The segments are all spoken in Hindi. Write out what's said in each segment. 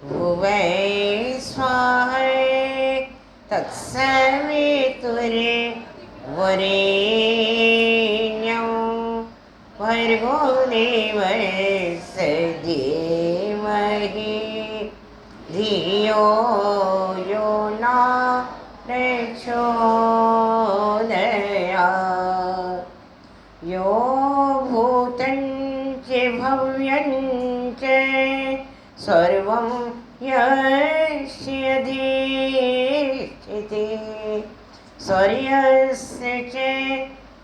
भुवै स्वाहा तत्सवितुर्वरेण्यं भर्गो देवस्य धीमहि धियो यो न प्रचोदयात् यो भूतं च भव्यं च सर्वं यस्य धीष्यते सर्यस्य च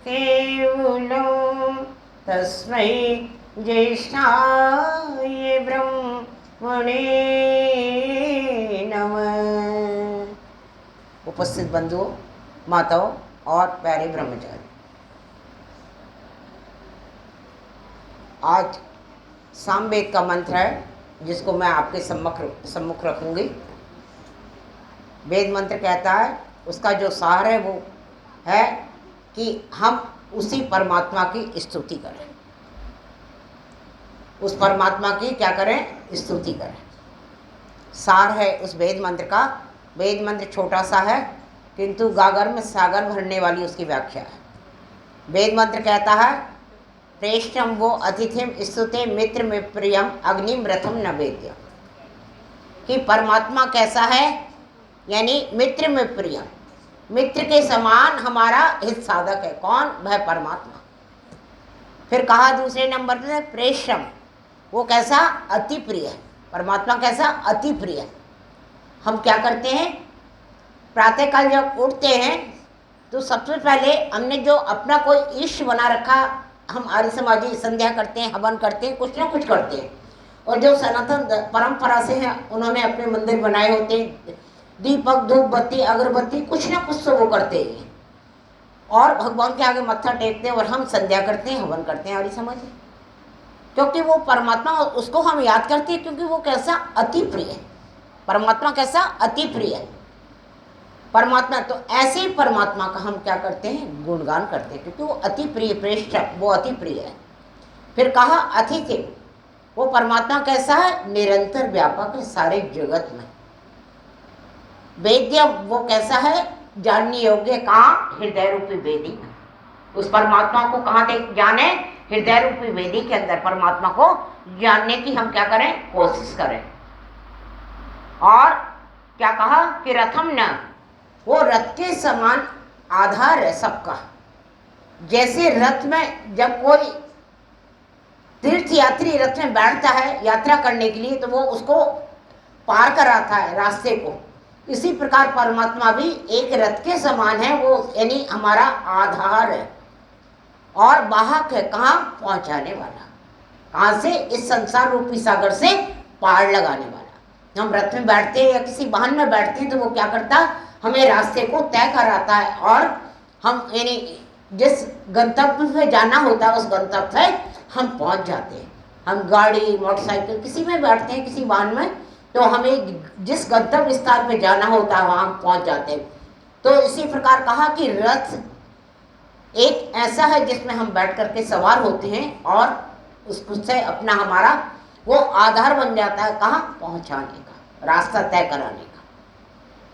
केवलं तस्मै ज्येष्ठाय ब्रह्मणे नमः। उपस्थित बंधुओं, माताओं और प्यारे ब्रह्मचारी, आज सामवेद का मंत्र है जिसको मैं आपके सम्मुख रखूंगी। वेद मंत्र कहता है, उसका जो सार है वो है कि हम उसी परमात्मा की स्तुति करें, उस परमात्मा की क्या करें, स्तुति करें। सार है उस वेद मंत्र का। वेद मंत्र छोटा सा है किंतु गागर में सागर भरने वाली उसकी व्याख्या है। वेद मंत्र कहता है, प्रेष्ठम वो अतिथिम स्तुते मित्र में प्रियम अग्निम रथम न वेद्यम, कि परमात्मा कैसा है, यानी मित्र में प्रियम, मित्र के समान हमारा हित साधक है। कौन? वह परमात्मा। फिर कहा दूसरे नंबर पर, प्रेष्ठम वो कैसा, अति प्रिय है। परमात्मा कैसा, अति प्रिय है। हम क्या करते हैं, प्रातःकाल जब उठते हैं तो सबसे पहले हमने जो अपना कोई इष्ट बना रखा, हम आर्य समाजी संध्या करते हैं, हवन करते हैं, कुछ ना कुछ करते हैं। और जो सनातन परंपरा से हैं उन्होंने अपने मंदिर बनाए होते हैं, दीपक धूप बत्ती अगरबत्ती कुछ ना कुछ तो वो करते हैं और भगवान के आगे मत्था टेकते हैं और हम संध्या करते हैं, हवन करते हैं आर्य समाजी, क्योंकि वो परमात्मा, उसको हम याद करते हैं क्योंकि वो कैसा, अति प्रिय है। परमात्मा कैसा, अति प्रिय है परमात्मा। तो ऐसे ही परमात्मा का हम क्या करते हैं, गुणगान करते हैं, क्योंकि वो अति प्रिय, प्रेष्ठ, वो अति प्रिय है। फिर कहा अतिथि, वो परमात्मा कैसा है, निरंतर व्यापक है सारे जगत में। वेद्य, वो कैसा है, जानने योग्य। कहाँ? हृदय रूपी वेदी। उस परमात्मा को कहाँ देख जाने, हृदय रूपी वेदी के अंदर परमात्मा को जानने की हम क्या करें, कोशिश करें। और क्या कहा कि रथम न, वो रथ के समान आधार है सबका। जैसे रथ में जब कोई तीर्थ यात्री रथ में बैठता है यात्रा करने के लिए, तो वो उसको पार कराता है रास्ते को। इसी प्रकार परमात्मा भी एक रथ के समान है, वो यानी हमारा आधार है और वाहक है। कहाँ? पहुंचाने वाला। कहाँ से? इस संसार रूपी सागर से पार लगाने वाला। हम रथ में बैठते हैं या किसी वाहन में बैठते हैं तो वो क्या करता है, हमें रास्ते को तय कराता है और हम यानी जिस गंतव्य पे जाना होता है उस गंतव्य पे हम पहुंच जाते हैं। हम गाड़ी मोटरसाइकिल किसी में बैठते हैं, किसी वाहन में, तो हमें जिस गंतव्य स्थान पे जाना होता है वहाँ पहुंच जाते हैं। तो इसी प्रकार कहा कि रथ एक ऐसा है जिसमें हम बैठ करके सवार होते हैं और उससे अपना हमारा वो आधार बन जाता है। कहाँ? पहुँचाने का, रास्ता तय कराने का।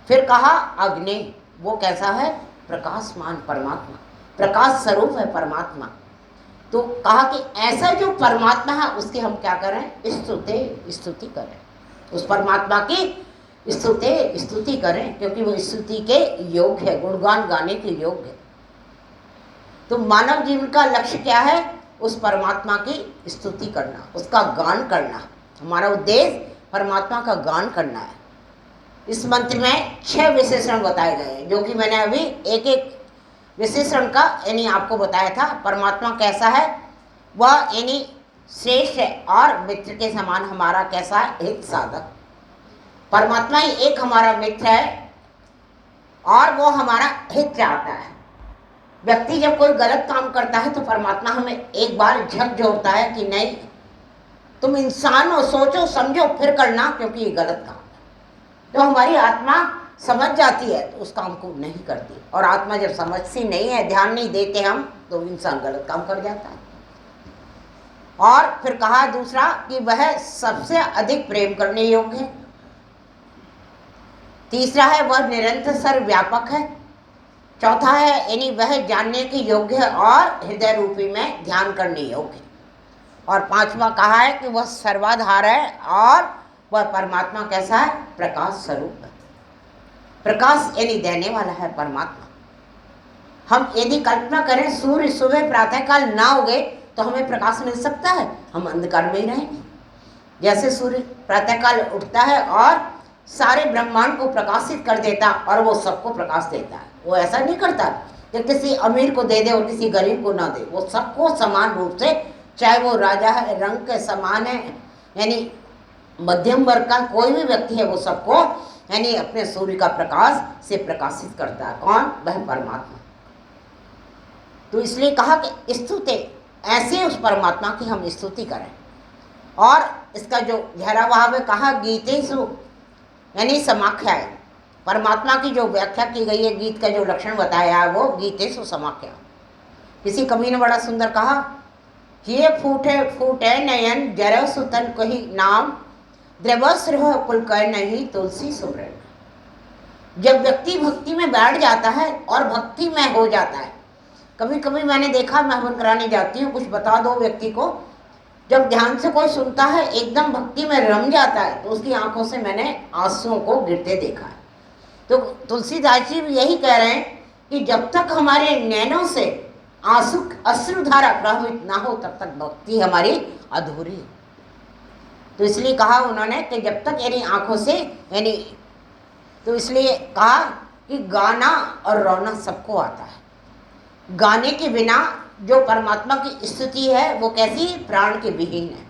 फिर कहा अग्नि, वो कैसा है, प्रकाशमान परमात्मा, प्रकाश स्वरूप है परमात्मा। तो कहा कि ऐसा जो परमात्मा है उसकी हम क्या करें, स्तुति करें, उस परमात्मा की स्तुति करें, क्योंकि वो स्तुति के योग्य है, गुणगान गाने के योग्य है। तो मानव जीवन का लक्ष्य क्या है, उस परमात्मा की स्तुति करना, उसका गान करना। हमारा उद्देश्य परमात्मा का गान करना है। इस मंत्र में 6 विशेषण बताए गए हैं, जो कि मैंने अभी एक एक विशेषण का यानी आपको बताया था। परमात्मा कैसा है, वह यानी श्रेष्ठ है और मित्र के समान हमारा कैसा है, हित साधक। परमात्मा ही एक हमारा मित्र है और वो हमारा हित चाहता है। व्यक्ति जब कोई गलत काम करता है तो परमात्मा हमें एक बार झकझोरता है कि नहीं, तुम इंसान हो, सोचो समझो फिर करना, क्योंकि ये गलत काम है। तो हमारी आत्मा समझ जाती है तो उस काम को नहीं करती, और आत्मा जब समझती नहीं है, ध्यान नहीं देते हम, तो इंसान गलत काम कर जाता है। और फिर कहा दूसरा कि वह सबसे अधिक प्रेम करने योग्य है। तीसरा है वह निरंतर सर्वव्यापक है। चौथा है यानी वह जानने के योग्य है और हृदय रूपी में ध्यान करने योग्य है। और पांचवा कहा है कि वह सर्वाधार है और वह परमात्मा कैसा है, प्रकाश स्वरूप है। प्रकाश यानी देने वाला है परमात्मा। हम यदि कल्पना करें सूर्य सुबह प्रातःकाल ना उगे तो हमें प्रकाश मिल सकता है, हम अंधकार में ही रहेंगे। जैसे सूर्य प्रातःकाल उठता है और सारे ब्रह्मांड को प्रकाशित कर देता और वो सबको प्रकाश देता है, वो ऐसा नहीं करता कि किसी अमीर को दे दे और किसी गरीब को ना दे, वो सबको समान रूप से, चाहे वो राजा है, रंग के समान है, यानी मध्यम वर्ग का कोई भी व्यक्ति है, वो सबको यानी अपने सूर्य का प्रकाश से प्रकाशित करता है। कौन? वह परमात्मा। तो इसलिए कहा कि स्तुति, ऐसे उस परमात्मा की हम स्तुति करें। और इसका जो गहरा भाव है, कहा गीतेषु यानी समाख्या है। परमात्मा की जो व्याख्या की गई है, गीत का जो लक्षण बताया है वो गीतेषु समाख्या। किसी कवि ने बड़ा सुंदर कहा, ये फूटे फूटे नयन जर सुतन कही नाम, द्रवस्रह कुल कह नहीं तुलसी सुब्रन। जब व्यक्ति भक्ति में बैठ जाता है और भक्ति में हो जाता है, कभी कभी मैंने देखा, मैं हवन कराने जाती हूँ, कुछ बता दो व्यक्ति को, जब ध्यान से कोई सुनता है एकदम भक्ति में रम जाता है, तो उसकी आंखों से मैंने आंसुओं को गिरते देखा है। तो तुलसीदास जी भी यही कह रहे हैं कि जब तक हमारे नैनों से अश्रुधारा प्रवाहित ना हो तब तक भक्ति हमारी अधूरी है। तो इसलिए कहा उन्होंने कि जब तक यानी आंखों से यानी, तो इसलिए कहा कि गाना और रोना सबको आता है। गाने के बिना जो परमात्मा की स्तुति है वो कैसी, प्राण के विहीन है।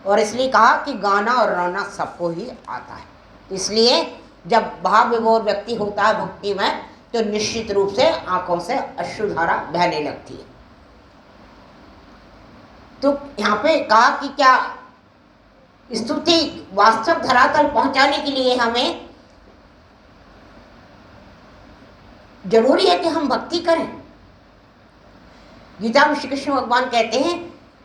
और इसलिए कहा कि गाना और रोना सबको ही आता है। इसलिए जब भाव विभोर व्यक्ति होता है भक्ति में, तो निश्चित रूप से आंखों से अश्रुधारा बहने लगती है। तो यहाँ पे कहा कि क्या स्तुति वास्तव धरातल पहुंचाने के लिए हमें जरूरी है कि हम भक्ति करें। गीता में श्री कृष्ण भगवान कहते हैं,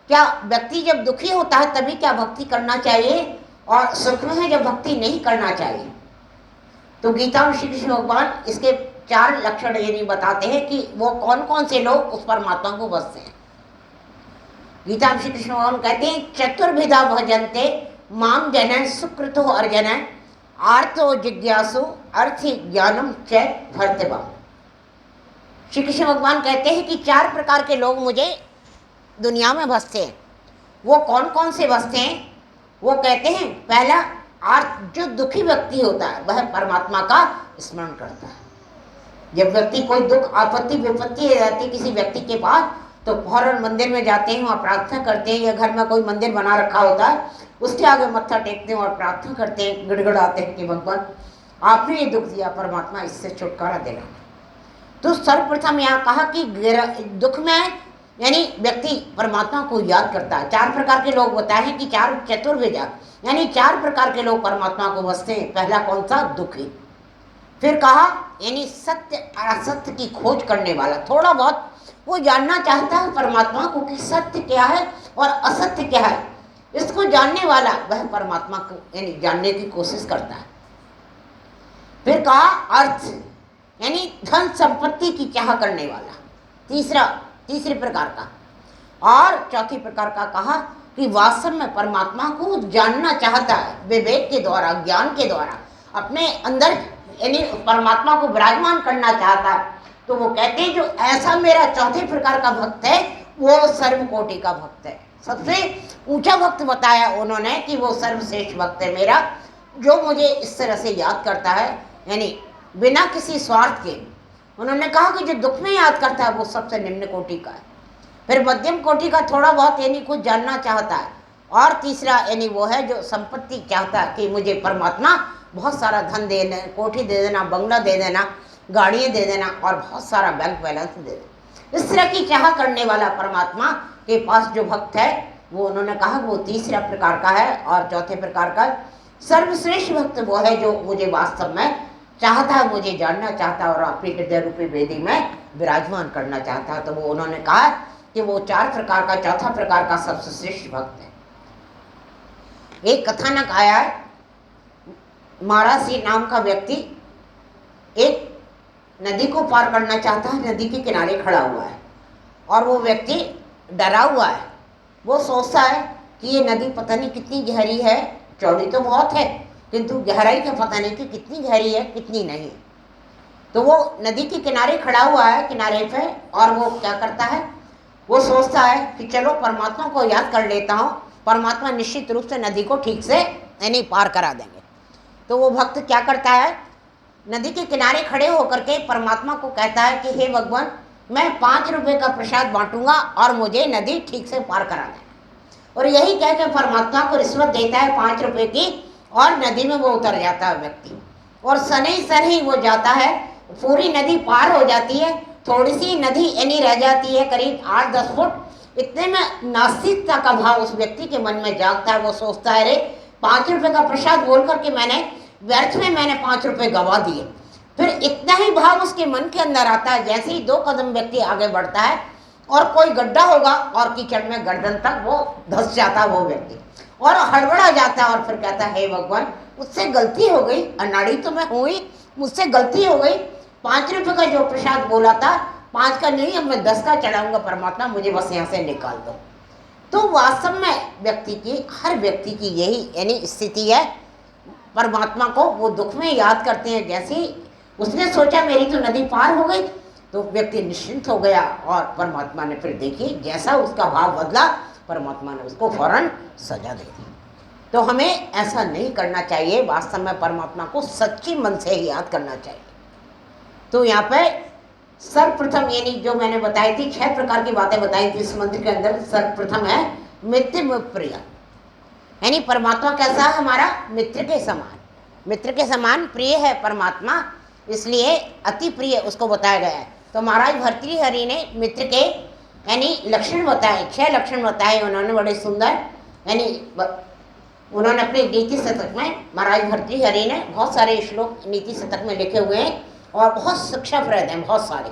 क्या व्यक्ति जब दुखी होता है तभी क्या भक्ति करना चाहिए, और सुख में है जब भक्ति नहीं करना चाहिए। तो गीता में श्री कृष्ण भगवान इसके 4 लक्षण यानी बताते हैं कि वो कौन कौन से लोग उस परमात्मा को बसते हैं। गीता में श्री कृष्ण भगवान कहते हैं, चतुर्विधा भजन्ते माम जन सुकृतो अर्जन आर्तो जिज्ञासु अर्थि ज्ञानम च भर्तवा। श्री कृष्ण भगवान कहते हैं कि 4 प्रकार के लोग मुझे दुनिया में बसते हैं। वो कौन कौन से बसते हैं? वो कहते हैं, पहला जो दुखी व्यक्ति होता है वह परमात्मा का स्मरण करता है। जब व्यक्ति कोई दुख आपत्ति विपत्ति रहती है किसी व्यक्ति के पास, तो फौरन मंदिर में जाते हैं और प्रार्थना करते हैं, या घर में कोई मंदिर बना रखा होता है उसके आगे मत्था टेकते हैं और प्रार्थना करते हैं, गिड़गिड़ाते हैं कि भगवान आपने ये दुख दिया, परमात्मा इससे छुटकारा देना। तो सर्वप्रथम यहाँ कहा कि दुख में यानी व्यक्ति परमात्मा को याद करता है। 4 प्रकार के लोग बताए हैं कि 4 चतुर्विधा यानी 4 प्रकार के लोग परमात्मा को बसते हैं। पहला कौन सा? दुखी। फिर कहा यानी सत्य असत्य की खोज करने वाला, थोड़ा बहुत वो जानना चाहता है परमात्मा को कि सत्य क्या है और असत्य क्या है, इसको जानने वाला वह परमात्मा को यानी जानने की कोशिश करता है। फिर कहा अर्थ यानी धन संपत्ति की चाह करने वाला, तीसरे प्रकार का। और चौथी प्रकार का कहा कि वास्तव में परमात्मा को जानना चाहता है, विवेक के द्वारा, ज्ञान के द्वारा अपने अंदर यानी परमात्मा को विराजमान करना चाहता है। तो वो कहते हैं जो ऐसा मेरा चौथे प्रकार का भक्त है वो सर्वकोटि का भक्त है। सबसे ऊंचा भक्त बताया उन्होंने कि वो सर्वश्रेष्ठ भक्त है मेरा, जो मुझे इस तरह से याद करता है यानी बिना किसी स्वार्थ के। उन्होंने कहा कि जो दुख में याद करता है वो सबसे निम्न कोटि का है। फिर मध्यम कोटि का थोड़ा बहुत यानी कुछ जानना चाहता है। और तीसरा यानी वो है जो संपत्ति चाहता है कि मुझे परमात्मा बहुत सारा धन दे देना, कोठी दे देना, बंगला दे देना, गाड़ियाँ दे देना और बहुत सारा बैंक बैलेंस दे देना। इस तरह की चाह करने वाला परमात्मा के पास जो भक्त है वो उन्होंने कहा वो तीसरा प्रकार का है। और चौथे प्रकार का सर्वश्रेष्ठ भक्त वो है जो मुझे वास्तव में चाहता है, मुझे जानना चाहता है और अपनी हृदय रूपी वेदी में विराजमान करना चाहता है। तो वो उन्होंने कहा कि वो 4 प्रकार का चौथा प्रकार का सबसे श्रेष्ठ भक्त है। एक कथानक आया है महाराज नाम का व्यक्ति एक नदी को पार करना चाहता है, नदी के किनारे खड़ा हुआ है और वो व्यक्ति डरा हुआ है। वो सोचता है कि ये नदी पता नहीं कितनी गहरी है, चौड़ी तो बहुत है किंतु गहराई का पता नहीं कि कितनी गहरी है कितनी नहीं। तो वो नदी के किनारे खड़ा हुआ है, किनारे पे, और वो क्या करता है, वो सोचता है कि चलो परमात्मा को याद कर लेता हूँ, परमात्मा निश्चित रूप से नदी को ठीक से यानी पार करा देंगे। तो वो भक्त क्या करता है, नदी के किनारे खड़े होकर के परमात्मा को कहता है कि हे भगवान, मैं 5 रुपये का प्रसाद बांटूंगा और मुझे नदी ठीक से पार करा देना। और यही कह के परमात्मा को रिश्वत देता है 5 रुपये की, और नदी में वो उतर जाता है व्यक्ति। और सन ही वो जाता है, पूरी नदी पार हो जाती है, थोड़ी सी नदी यानी रह जाती है करीब 8-10 फुट। इतने में नास्तिकता का भाव उस व्यक्ति के मन में जागता है। वो सोचता है, अरे 5 रुपये का प्रसाद बोल करके मैंने व्यर्थ में 5 रुपये गवा दिए। फिर इतना ही भाव उसके मन के अंदर आता है। जैसे ही 2 कदम व्यक्ति आगे बढ़ता है और कोई गड्ढा होगा और कीचड़ में गर्दन तक वो धंस जाता है वो व्यक्ति, और हड़बड़ा जाता है और फिर कहता है, हे भगवान, मुझसे गलती हो गई, अनाड़ी तो मैं हुई, मुझसे गलती हो गई। 5 रुपये का जो प्रसाद बोला था, 5 का नहीं, अब मैं 10 का चढ़ाऊंगा, परमात्मा मुझे बस यहाँ से निकाल दो। तो वास्तव में व्यक्ति की, हर व्यक्ति की यही यानी स्थिति है। परमात्मा को वो दुख में याद करते हैं। जैसे ही उसने सोचा मेरी तो नदी पार हो गई, तो व्यक्ति निश्चिंत हो गया, और परमात्मा ने फिर देखी जैसा उसका भाव बदला, परमात्मा ने उसको फौरन सजा दे दी। तो हमें ऐसा नहीं करना चाहिए, वास्तव में परमात्मा को सच्ची मन से ही याद करना चाहिए। तो यहाँ पे सर्वप्रथम यानी जो मैंने बताई थी 6 प्रकार की बातें बताई थी इस मंत्र के अंदर। सर्वप्रथम है मित्र में प्रिय, यानी परमात्मा कैसा है, हमारा मित्र के समान, मित्र के समान प्रिय है परमात्मा, इसलिए अति प्रिय उसको बताया गया है। तो महाराज भर्तृहरि ने मित्र के यानी लक्षण बताए, 6 लक्षण बताए उन्होंने, बड़े सुंदर। यानी उन्होंने अपने नीति शतक में, महाराज भर्तृहरि ने बहुत सारे श्लोक नीति शतक में लिखे हुए हैं और बहुत शिक्षाप्रद हैं, बहुत सारे।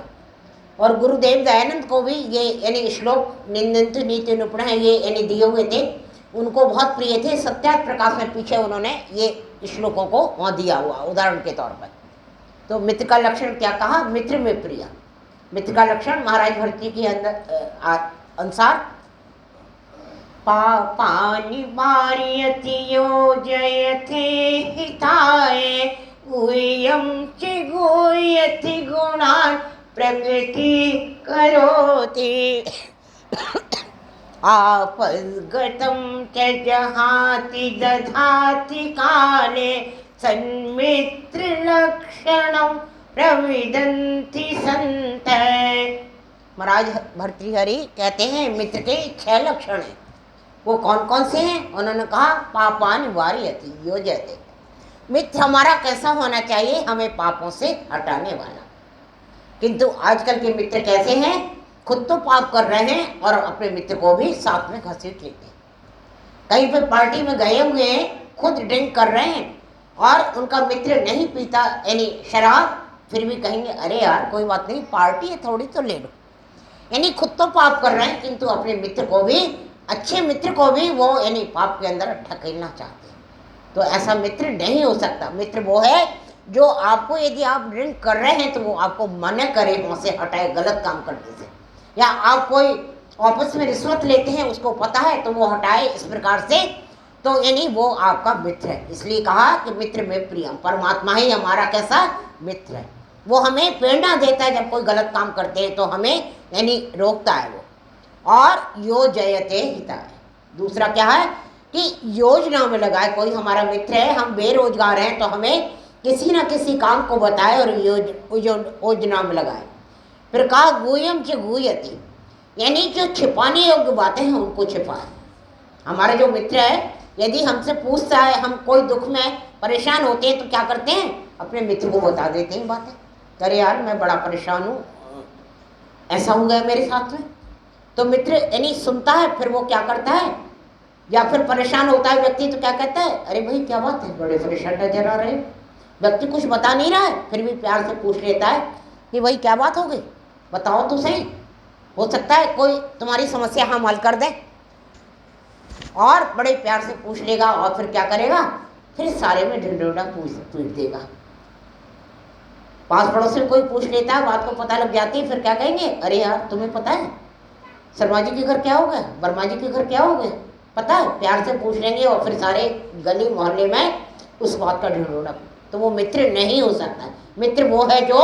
और गुरुदेव दयानंद को भी ये यानी श्लोक निंदन्तु नीति निपुण है ये यानी दिए हुए थे, उनको बहुत प्रिय थे। सत्यार्थ प्रकाश में पीछे उन्होंने ये श्लोकों को वहाँ दिया हुआ उदाहरण के तौर पर। तो मित्र का लक्षण क्या कहा, मित्र में प्रिय। मित्र का लक्षण महाराज भर्तृ के अनुसार पापानि वारयति योजयते हिताय गुह्यं च गुह्यति गुणान् प्रकृति करोति आपद्गतं च जहाति दधाति काले सन्मित्रलक्षणं प्रविदन्ति संत। महाराज भर्तृहरि कहते हैं मित्र के 6 लक्षण हैं। वो कौन कौन से हैं? उन्होंने कहा पापान वारयति योजयते, मित्र हमारा कैसा होना चाहिए, हमें पापों से हटाने वाला। किंतु आजकल के मित्र कैसे हैं, खुद तो पाप कर रहे हैं और अपने मित्र को भी साथ में घसीट लेते हैं। कहीं पे पार्टी में गए हुए हैं, खुद ड्रिंक कर रहे हैं और उनका मित्र नहीं पीता यानी शराब, फिर भी कहेंगे अरे यार कोई बात नहीं, पार्टी है थोड़ी तो ले लो। यानी खुद तो पाप कर रहे हैं किंतु अपने मित्र को भी, अच्छे मित्र को भी वो यानी पाप के अंदर ढकेलना चाहते हैं। तो ऐसा मित्र नहीं हो सकता। मित्र वो है जो आपको, यदि आप ड्रिंक कर रहे हैं तो वो आपको मना करे, वहाँ से हटाए गलत काम करने से, या आप कोई ऑफिस में रिश्वत लेते हैं उसको पता है तो वो हटाए, इस प्रकार से, तो यानी वो आपका मित्र है। इसलिए कहा कि मित्र में प्रियम, परमात्मा ही हमारा कैसा मित्र है। वो हमें प्रेरणा देता है, जब कोई गलत काम करते हैं तो हमें यानी रोकता है वो। और योजयते हिताय, दूसरा क्या है कि योजना में लगाए। कोई हमारा मित्र है, हम बेरोजगार हैं, तो हमें किसी न किसी काम को बताए और योजना में लगाए। फिर कहा गुह्यम च गुह्यति, यानी जो छिपाने योग्य बातें हैं उनको छिपाए। हमारा जो मित्र है यदि हमसे पूछता है, हम कोई दुख में परेशान होते हैं तो क्या करते हैं, अपने मित्र को बता देते हैं बातें, अरे यार मैं बड़ा परेशान हूँ, ऐसा हो गया मेरे साथ में। तो मित्र यानी सुनता है, फिर वो क्या करता है, या फिर परेशान होता है व्यक्ति तो क्या कहता है, अरे भाई क्या बात है, बड़े परेशान नजर आ रहे हैं। व्यक्ति कुछ बता नहीं रहा है, फिर भी प्यार से पूछ लेता है कि भाई क्या बात हो गई, बताओ तो सही, हो सकता है कोई तुम्हारी समस्या हम हल कर दें। और बड़े प्यार से पूछ लेगा और फिर क्या करेगा, फिर सारे में ढिंढोरा पीट देगा। पास पड़ोस में कोई पूछ लेता है, बात को पता लग जाती है, फिर क्या कहेंगे, अरे यार तुम्हें पता है शर्मा जी के घर क्या हो गया, वर्मा जी के घर क्या हो गया, पता है, प्यार से पूछ लेंगे और फिर सारे गली मोहल्ले में उस बात का ढिंढोरा। तो वो मित्र नहीं हो सकता। मित्र वो है जो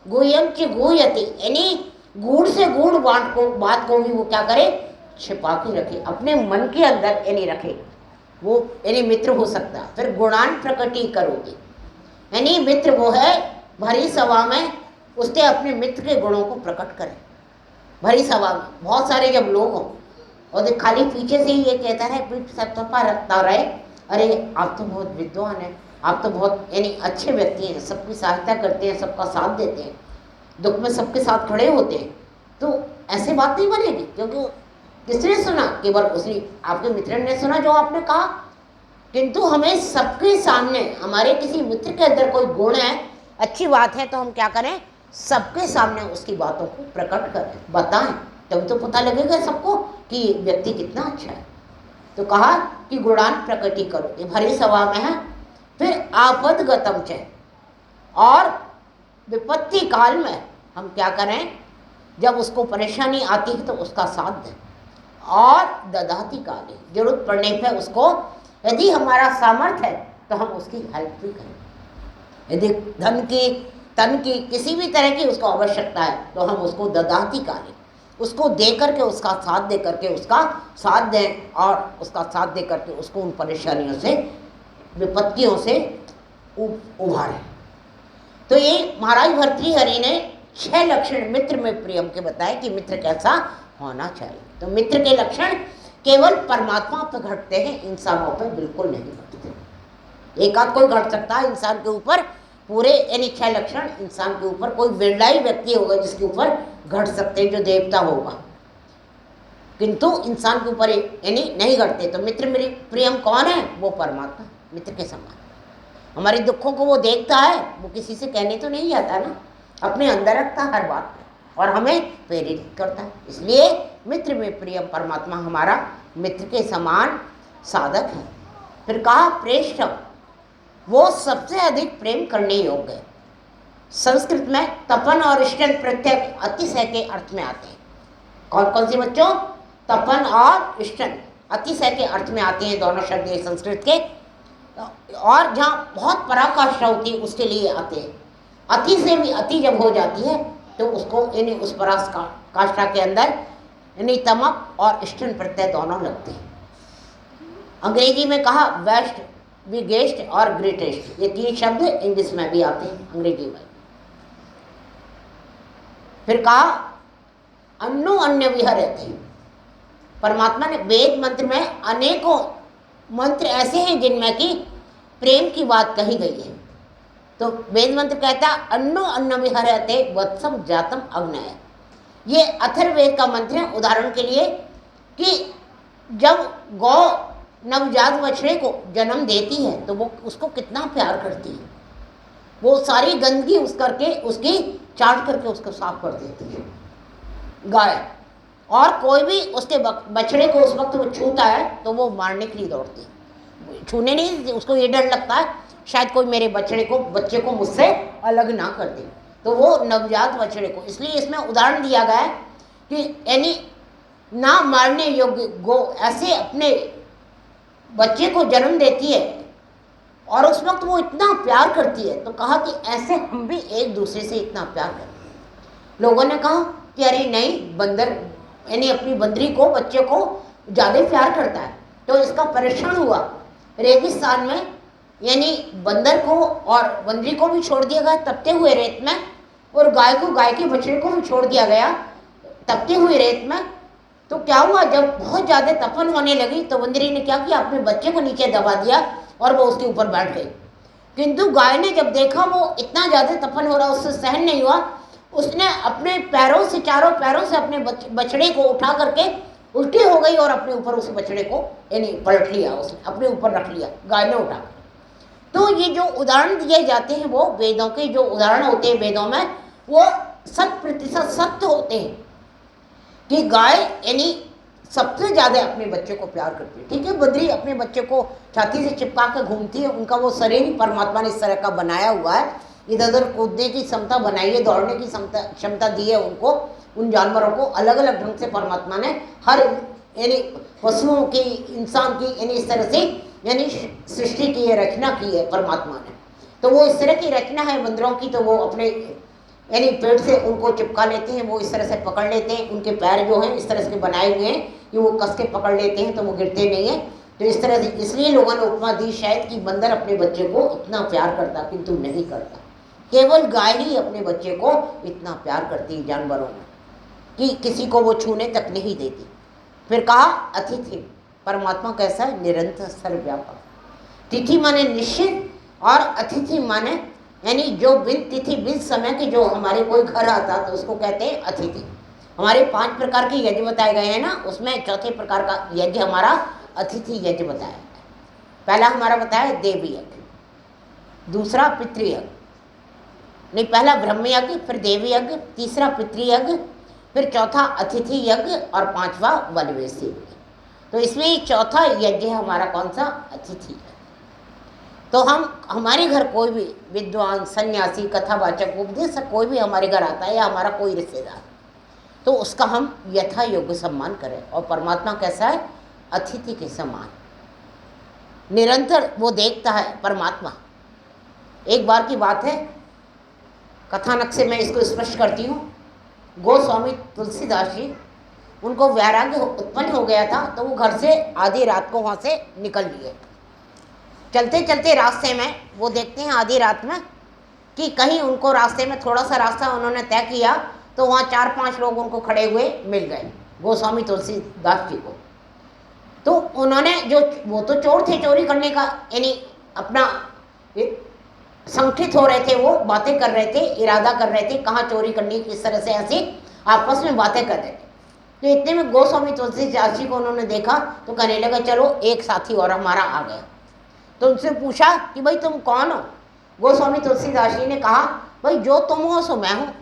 गुह्यम च गुह्यति, यानी गूढ़ से गूढ़ बात को भी वो क्या करे, छिपा के रखे, अपने मन के अंदर यानी रखे, वो यानी मित्र हो सकता। फिर गुणान प्रकटी करोगे, यानी मित्र वो है भरी सभा में उसने अपने मित्र के गुणों को प्रकट करे। भरी सभा में बहुत सारे जब लोग हों और खाली पीछे से ही ये कहता है, पीठ सब तपा रखता रहे, अरे आप तो बहुत विद्वान हैं, आप तो बहुत यानी अच्छे व्यक्ति हैं, सबकी सहायता करते हैं, सबका साथ देते हैं, दुख में सबके साथ खड़े होते हैं, तो ऐसे बात नहीं बनेगी। क्योंकि किसने सुना, केवल उसने, आपके मित्र ने सुना जो आपने कहा, किंतु हमें सबके सामने, हमारे किसी मित्र के अंदर कोई गुण है, अच्छी बात है, तो हम क्या करें, सबके सामने उसकी बातों को प्रकट करें, बताएं, तब तो पता लगेगा सबको कि व्यक्ति कितना अच्छा है। तो कहा कि गुणान प्रकटी करो, ये भरी सभा में है। फिर आपद गतम च, और विपत्ति काल में हम क्या करें, जब उसको परेशानी आती है तो उसका साथ दें। और ददाती काले, जरूरत पड़ने पर उसको, यदि हमारा सामर्थ्य है तो हम उसकी हेल्प भी करें। यदि धन की, तन की, किसी भी तरह की उसको आवश्यकता है तो हम उसको ददाती काले, उसको दे करके, उसका साथ दे करके उसका साथ दें, और उसका साथ दे करके उसको उन परेशानियों से, विपत्तियों से उभारें। तो ये महाराज भर्तृहरि ने 6 लक्षण मित्र में प्रियम के बताए कि मित्र कैसा होना चाहिए। तो मित्र के लक्षण केवल परमात्मा पर घटते हैं, इंसानों पर बिल्कुल नहीं घटते। एक आध कोई घट सकता है इंसान के ऊपर, पूरे यानी 6 लक्षण इंसान के ऊपर कोई बिरला ही व्यक्ति होगा जिसके ऊपर घट सकते हैं, जो देवता होगा, किंतु इंसान के ऊपर यानी नहीं घटते। तो मित्र मेरे प्रियम कौन है, वो परमात्मा मित्र के समान। हमारे दुखों को वो देखता है, वो किसी से कहने तो नहीं जाता ना, अपने अंदर रखता हर बात और हमें प्रेरित करता है। इसलिए मित्र में प्रियम परमात्मा हमारा मित्र के समान साधक है। फिर कहा प्रेष्ठम, वो सबसे अधिक प्रेम करने योग्य है। संस्कृत में तपन और इष्टन प्रत्यय अतिशय के अर्थ में आते हैं। कौन कौन से बच्चों, तपन और इष्टन अतिशय के अर्थ में आते हैं दोनों शब्द संस्कृत के, और जहाँ बहुत पराकाष्ठा होती है उसके लिए आते हैं। अति से भी अति जब हो जाती है तो उसको यानी उस पराकाष्ठा के अंदर यानी तमक और इष्टन प्रत्यय दोनों लगते हैं। अंग्रेजी में कहा वेस्ट, बिगेस्ट और ग्रेटेस्ट, ये 3 शब्द इंग्लिश में भी आते हैं, अंग्रेजी में। फिर कहा अन्नो अन्य विहरते, परमात्मा ने वेद मंत्र में अनेकों मंत्र ऐसे हैं जिनमें कि प्रेम की बात कही गई है। तो वेद मंत्र कहता है अन्नो अन्न विहरते वत्सम जातम अग्नय, ये अथर्ववेद का मंत्र है। उदाहरण के लिए कि जब गौ नवजात बछड़े को जन्म देती है तो वो उसको कितना प्यार करती है, वो सारी गंदगी उस करके उसकी चाट करके उसको साफ कर देती है गाय। और कोई भी उसके बछड़े को उस वक्त वो छूता है तो वो मारने के लिए दौड़ती है, छूने नहीं, उसको ये डर लगता है शायद कोई मेरे बच्चे को मुझसे अलग ना कर दे, तो वो नवजात बछड़े को, इसलिए इसमें उदाहरण दिया गया है कि यानी ना मारने योग्य गौ ऐसे अपने बच्चे को जन्म देती है और उस वक्त वो इतना प्यार करती है। तो कहा कि ऐसे हम भी एक दूसरे से इतना प्यार करते हैं। लोगों ने कहा कि अरे नहीं, बंदर यानी अपनी बंदरी को, बच्चे को ज़्यादा प्यार करता है। तो इसका परीक्षण हुआ रेगिस्तान में, यानी बंदर को और बंदरी को भी छोड़ दिया गया तपते हुए रेत में, और गाय को, गाय के बछड़े को भी छोड़ दिया गया तपते हुए रेत में। तो क्या हुआ, जब बहुत ज़्यादा तपन होने लगी तो बंदरी ने क्या किया, अपने बच्चे को नीचे दबा दिया और वो उसके ऊपर बैठ गई। किंतु गाय ने जब देखा वो इतना ज़्यादा तपन हो रहा, उससे सहन नहीं हुआ, उसने अपने पैरों से, चारों पैरों से अपने बछड़े को उठा करके उल्टी हो गई और अपने ऊपर उस बछड़े को यानी पलट लिया, उसने अपने ऊपर रख लिया गाय ने उठा। तो ये जो उदाहरण दिए जाते हैं वो वेदों के जो उदाहरण होते हैं वेदों में, वो 100% सत्य होते हैं कि गाय यानी सबसे ज़्यादा अपने बच्चे को प्यार करती है। ठीक है, बद्री अपने बच्चे को छाती से चिपका कर घूमती है, उनका वो शरीर ही परमात्मा ने इस तरह का बनाया हुआ है, इधर उधर कूदने की क्षमता बनाई है, दौड़ने की क्षमता दी है उनको, उन जानवरों को अलग अलग ढंग से परमात्मा ने हर यानी पशुओं की, इंसान की, यानी इस तरह से यानी सृष्टि की है, रचना की है परमात्मा ने। तो वो इस तरह की रचना है बंदरों की, तो वो अपने यानी पेट से उनको चिपका लेते हैं, वो इस तरह से पकड़ लेते हैं, उनके पैर जो हैं इस तरह से बनाए हुए हैं कि वो कस के पकड़ लेते हैं तो वो गिरते नहीं हैं। तो इस तरह से इसलिए लोगों ने उपमा दी शायद कि बंदर अपने बच्चे को इतना प्यार करता, किंतु नहीं करता। केवल गाय ही अपने बच्चे को इतना प्यार करती है जानवरों में कि किसी को वो छूने तक नहीं देती। फिर कहा अतिथि, परमात्मा कैसा है? निरंतर सर्वव्यापक। तिथि माने निश्चित और अतिथि माने यानी जो बिन तिथि बिन समय के जो हमारे कोई घर आता तो उसको कहते हैं अतिथि। हमारे 5 प्रकार के यज्ञ बताए गए हैं ना, उसमें चौथे प्रकार का यज्ञ हमारा अतिथि यज्ञ बताया है। पहला हमारा बताया देव यज्ञ, दूसरा पितृयज्ञ, नहीं पहला ब्रह्म यज्ञ, फिर देव यज्ञ, तीसरा पितृयज्ञ, फिर चौथा अतिथि यज्ञ और 5वां वनवेश यज्ञ। तो इसमें चौथा यज्ञ हमारा कौन सा? अतिथि। तो हम हमारे घर कोई भी विद्वान, सन्यासी, कथावाचक, उपदेशक कोई भी हमारे घर आता है या हमारा कोई रिश्तेदार, तो उसका हम यथा योग्य सम्मान करें। और परमात्मा कैसा है? अतिथि के समान निरंतर वो देखता है परमात्मा। एक बार की बात है, कथानक से मैं इसको स्पष्ट करती हूँ। गोस्वामी तुलसीदास जी, उनको वैराग्य उत्पन्न हो गया था, तो वो घर से आधी रात को वहाँ से निकल लिए। चलते चलते रास्ते में वो देखते हैं आधी रात में कि कहीं उनको रास्ते में थोड़ा सा रास्ता उन्होंने तय किया तो वहाँ 4-5 लोग उनको खड़े हुए मिल गए गोस्वामी तुलसीदास जी को। तो उन्होंने जो, वो तो चोर थे, चोरी करने का यानी अपना संगठित हो रहे थे, वो बातें कर रहे थे, इरादा कर रहे थे कहाँ चोरी करनी, किस तरह से ऐसे आपस में बातें कर रहे थे। तो इतने में गोस्वामी तुलसीदास जी को उन्होंने देखा तो कहने लगा चलो एक साथी और हमारा आ गया। तो उनसे पूछा कि भाई तुम कौन हो? गोस्वामी तुलसीदास जी ने कहा भाई जो तुम हो सो मैं हूँ,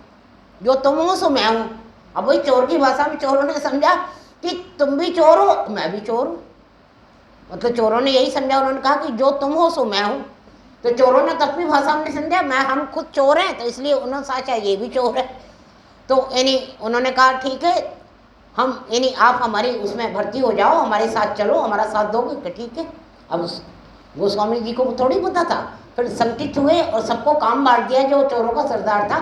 जो तुम हो सो मैं हूँ। अब भाई चोर की भाषा में चोरों ने समझा कि तुम भी चोर हो मैं भी चोर हूँ, मतलब चोरों ने यही समझा। उन्होंने कहा कि जो तुम हो सो मैं हूँ। तो चोरों ने तो अपनी भाषा में समझा मैं, हम खुद चोर हैं, तो इसलिए उन्होंने सोचा ये भी चोर है। तो यानी उन्होंने कहा ठीक है, हम यानी आप हमारी उसमें भर्ती हो जाओ, हमारे साथ चलो, हमारा साथ दोगे? तो ठीक है। अब गोस्वामी जी को थोड़ी पता था, फिर संकित हुए और सबको काम बांट दिया। जो चोरों का सरदार था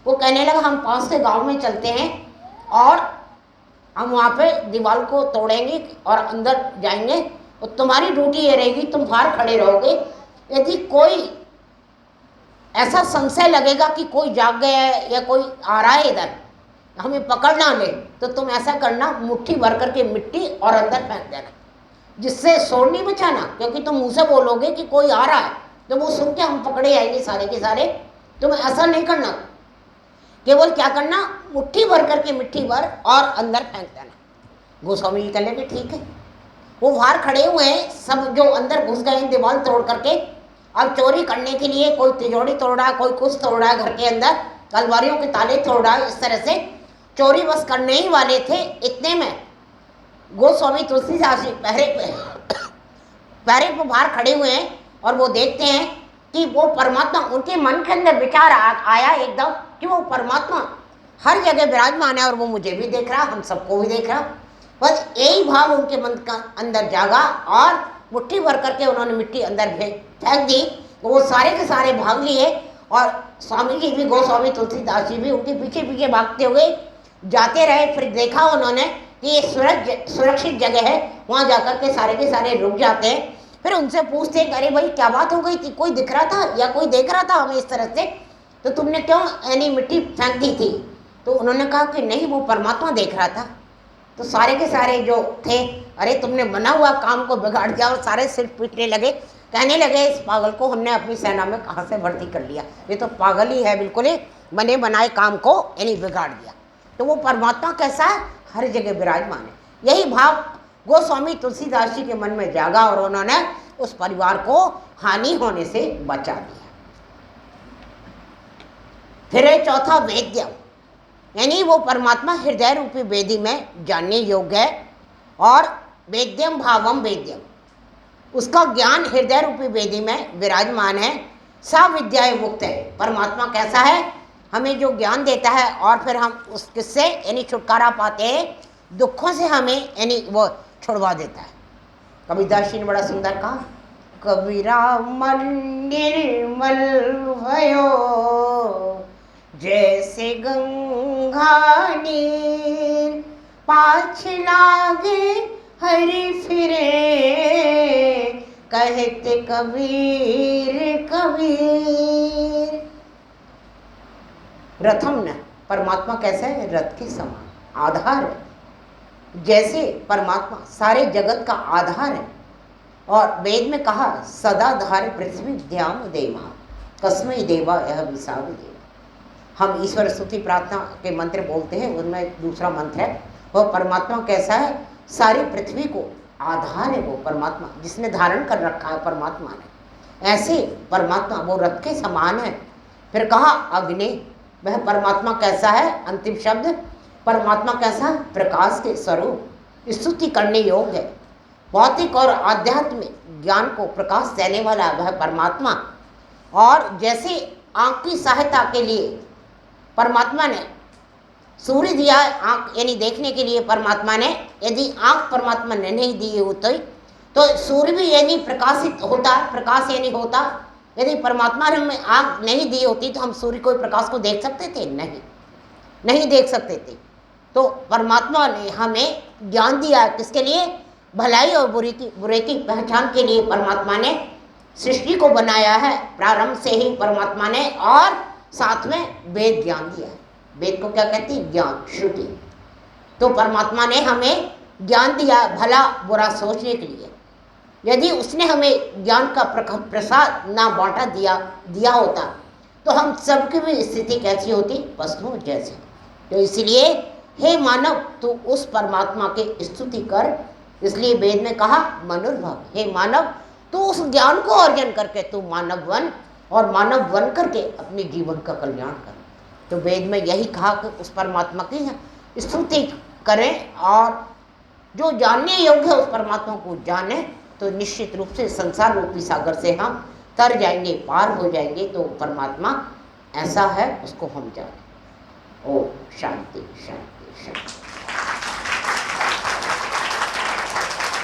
वो कहने लगा हम 5 से गांव में चलते हैं और हम वहाँ पे दीवार को तोड़ेंगे और अंदर जाएंगे और तुम्हारी ड्यूटी ये रहेगी, तुम बाहर खड़े रहोगे। यदि कोई ऐसा संशय लगेगा कि कोई जाग गया है या कोई आ रहा है इधर, हमें पकड़ ना ले, तो तुम ऐसा करना, मुट्ठी भर करके मिट्टी और अंदर फेंक देना, जिससे शोर नहीं मचाना, क्योंकि तुम मुँह से बोलोगे कि कोई आ रहा है तो वो सुन के हम पकड़े आएंगे सारे के सारे। तुम ऐसा नहीं करना, केवल क्या करना, मुट्ठी भर करके मिट्टी भर और अंदर फेंक देना। गोस्वामी जी कहने लगे ठीक है। वो बाहर खड़े हुए हैं, सब जो अंदर घुस गए हैं दीवार तोड़ करके। अब चोरी करने के लिए कोई तिजोरी तोड़ रहा है, कोई कुछ तोड़ रहा है, घर के अंदर अलमारियों के ताले तोड़ रहा है। इस तरह से चोरी बस करने ही वाले थे। इतने में गोस्वामी तुलसीदास जी पहरे पे बाहर खड़े हुए हैं और वो देखते हैं कि वो परमात्मा, उनके मन के अंदर विचार आया एकदम कि वो परमात्मा हर जगह विराजमान है और वो मुझे भी देख रहा, हम सबको भी देख रहा। बस यही भाव उनके मन का अंदर जागा और मुट्ठी भर करके उन्होंने मिट्टी अंदर फेंक दी। वो सारे के सारे भाग लिए और स्वामी जी भी, गोस्वामी तुलसीदास जी भी उनके पीछे पीछे भागते हुए जाते रहे। फिर देखा उन्होंने कि ये सुरक्षित जगह है, वहाँ जाकर के सारे रुक जाते हैं। फिर उनसे पूछते हैं अरे भाई क्या बात हो गई थी, कोई दिख रहा था या कोई देख रहा था हमें इस तरह से, तो तुमने क्यों यानी मिट्टी फेंक दी थी? तो उन्होंने कहा कि नहीं, वो परमात्मा देख रहा था। तो सारे के सारे जो थे, अरे तुमने बना हुआ काम को बिगाड़ दिया, और सारे सिर पीटने लगे, कहने लगे इस पागल को हमने अपनी सेना में कहाँ से भर्ती कर लिया, ये तो पागल ही है, बिल्कुल ही बने बनाए काम को यानी बिगाड़ दिया। तो वो परमात्मा कैसा है? हर जगह विराजमान है। यही भाव गोस्वामी तुलसीदास जी के मन में जागा और उन्होंने उस परिवार को हानि होने से बचा दिया। फिर चौथा वेद्य, यानी वो परमात्मा हृदय रूपी वेदी में जानने योग्य है। और वेद्यम भावम वेद्यम, उसका ज्ञान हृदय रूपी वेदी में विराजमान है। सा विद्याए मुक्त है, परमात्मा कैसा है, हमें जो ज्ञान देता है और फिर हम उस किससे यानी छुटकारा पाते हैं, दुखों से हमें यानी वो छुड़वा देता है। कबीरदास जी ने बड़ा सुंदर कहा, कबीरा मन निर्मल भयो जैसे गंगा नीर, पाछ लागे हरि फिरे कहते कबीर कबीर। रथम न, परमात्मा कैसा है, रथ के समान आधार है। जैसे परमात्मा सारे जगत का आधार है, और वेद में कहा सदाधार पृथ्वी द्याम देवा कस्मै देवा यह विसाव देवा। हम ईश्वर स्तुति प्रार्थना के मंत्र बोलते हैं, उनमें दूसरा मंत्र है, वह परमात्मा कैसा है, सारी पृथ्वी को आधार है वो परमात्मा, जिसने धारण कर रखा है परमात्मा ने। ऐसे परमात्मा वो रथ के समान है। फिर कहा अग्नि, वह परमात्मा कैसा है, अंतिम शब्द, परमात्मा कैसा, प्रकाश के स्वरूप, स्तुति करने योग्य है। भौतिक और आध्यात्मिक ज्ञान को प्रकाश देने वाला वह परमात्मा। और जैसे आँख की सहायता के लिए परमात्मा ने सूर्य दिया, आँख यानी देखने के लिए परमात्मा ने, यदि आँख परमात्मा ने नहीं दी होती तो सूर्य भी यानी प्रकाशित होता, प्रकाश यानी होता। यदि परमात्मा ने हमें आँख नहीं दी होती तो हम सूर्य को प्रकाश को देख सकते थे, नहीं देख सकते थे। तो परमात्मा ने हमें ज्ञान दिया, किसके लिए, भलाई और बुरे की पहचान के लिए परमात्मा ने सृष्टि को बनाया है प्रारंभ से ही परमात्मा ने, और साथ में वेद ज्ञान दिया है। वेद को क्या कहती है, ज्ञान, श्रुति। तो परमात्मा ने हमें ज्ञान दिया भला बुरा सोचने के लिए। यदि उसने हमें ज्ञान का प्रसाद ना बांटा दिया होता तो हम सबकी भी स्थिति कैसी होती, पशुओं जैसी। तो इसलिए हे मानव तू उस परमात्मा की स्तुति कर। इसलिए वेद में कहा मनुर्भव, हे मानव तू उस ज्ञान को अर्जन करके तू मानव बन, और मानव बन करके अपने जीवन का कल्याण कर। तो वेद में यही कहा कि उस परमात्मा की स्तुति करें, और जो जानने योग्य है उस परमात्मा को जाने, तो निश्चित रूप से संसार रूपी सागर से हम तर जाएंगे, पार हो जाएंगे। तो परमात्मा ऐसा है, उसको हम जाने। ओम शांति शांति शांति।